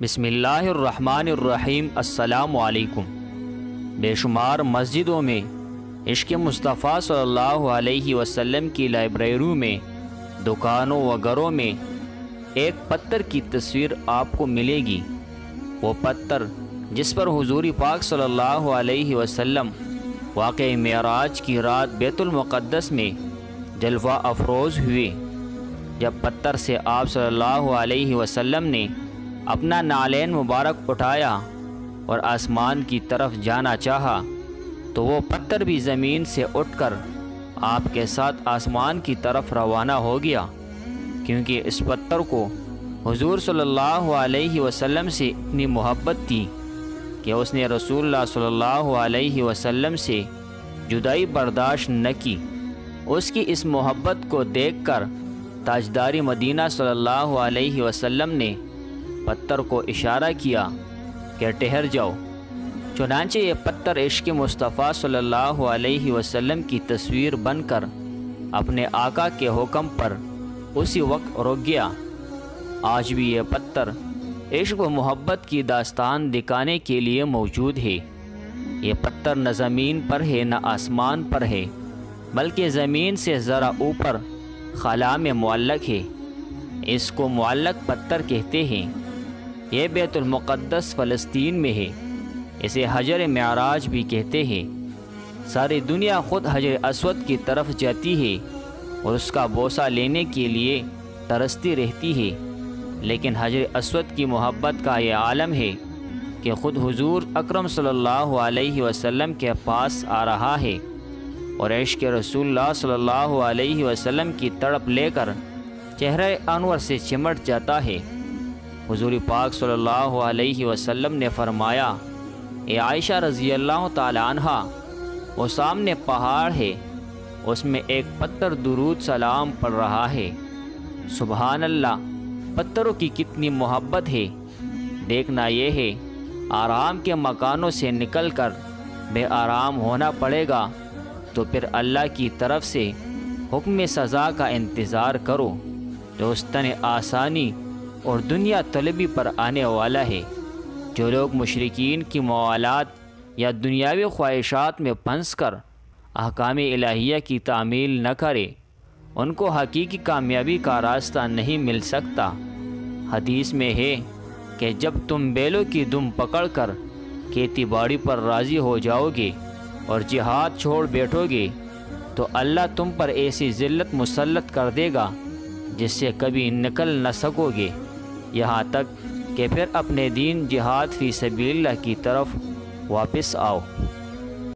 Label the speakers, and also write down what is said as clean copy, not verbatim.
Speaker 1: بسم اللہ الرحمن الرحیم۔ السلام علیکم۔ بے شمار مسجدوں میں عشق مصطفیٰ صلی اللہ علیہ وسلم کی لائبریریوں میں، دکانوں و گھروں میں ایک پتھر کی تصویر آپ کو ملے گی۔ وہ پتھر جس پر حضور پاک صلی اللہ علیہ وسلم واقع معراج کی رات بیت المقدس میں جلوہ افروز ہوئے۔ جب پتھر سے آپ صلی اللہ علیہ وسلم نے اپنا نعلین مبارک اٹھایا اور آسمان کی طرف جانا چاہا تو وہ پتھر بھی زمین سے اٹھ کر آپ کے ساتھ آسمان کی طرف روانہ ہو گیا، کیونکہ اس پتھر کو حضور صلی اللہ علیہ وسلم سے اتنی محبت تھی کہ اس نے رسول اللہ صلی اللہ علیہ وسلم سے جدائی برداشت نہ کی۔ اس کی اس محبت کو دیکھ کر تاجدار مدینہ صلی اللہ علیہ وسلم نے پتھر کو اشارہ کیا کہ ٹھہر جاؤ۔ چنانچہ یہ پتھر عشق مصطفیٰ صلی اللہ علیہ وسلم کی تصویر بن کر اپنے آقا کے حکم پر اسی وقت رک گیا۔ آج بھی یہ پتھر عشق و محبت کی داستان دکھانے کے لیے موجود ہے۔ یہ پتھر نہ زمین پر ہے نہ آسمان پر ہے، بلکہ زمین سے ذرا اوپر خلا میں معلق ہے۔ اس کو معلق پتھر کہتے ہیں۔ یہ بیت المقدس فلسطین میں ہے۔ اسے حجر معراج بھی کہتے ہیں۔ ساری دنیا خود حجر اسود کی طرف جاتی ہے اور اس کا بوسہ لینے کے لیے ترستی رہتی ہے، لیکن حجر اسود کی محبت کا یہ عالم ہے کہ خود حضور اکرم صلی اللہ علیہ وسلم کے پاس آ رہا ہے اور عشق رسول اللہ صلی اللہ علیہ وسلم کی تڑپ لے کر چہرہ انور سے چمٹ جاتا ہے۔ حضور پاک صلی اللہ علیہ وسلم نے فرمایا، اے عائشہ رضی اللہ تعالی عنہ، وہ سامنے پہاڑ ہے، اس میں ایک پتھر درود سلام پڑھ رہا ہے۔ سبحان اللہ، پتھروں کی کتنی محبت ہے۔ دیکھنا یہ ہے، آرام کے مکانوں سے نکل کر بے آرام ہونا پڑے گا تو پھر اللہ کی طرف سے حکم سزا کا انتظار کرو جو استن آسانی اور دنیا طلبی پر آنے والا ہے۔ جو لوگ مشرکین کی موالات یا دنیاوی خواہشات میں پھنس کر احکام الہیہ کی تعمیل نہ کرے، ان کو حقیقی کامیابی کا راستہ نہیں مل سکتا۔ حدیث میں ہے کہ جب تم بیلوں کی دم پکڑ کر کھیتی باڑی پر راضی ہو جاؤ گے اور جہاد چھوڑ بیٹھو گے تو اللہ تم پر ایسی ذلت مسلط کر دے گا جس سے کبھی نکل نہ سکو گے، یہاں تک کہ پھر اپنے دین جہاد فی سبیل اللہ کی طرف واپس آؤ۔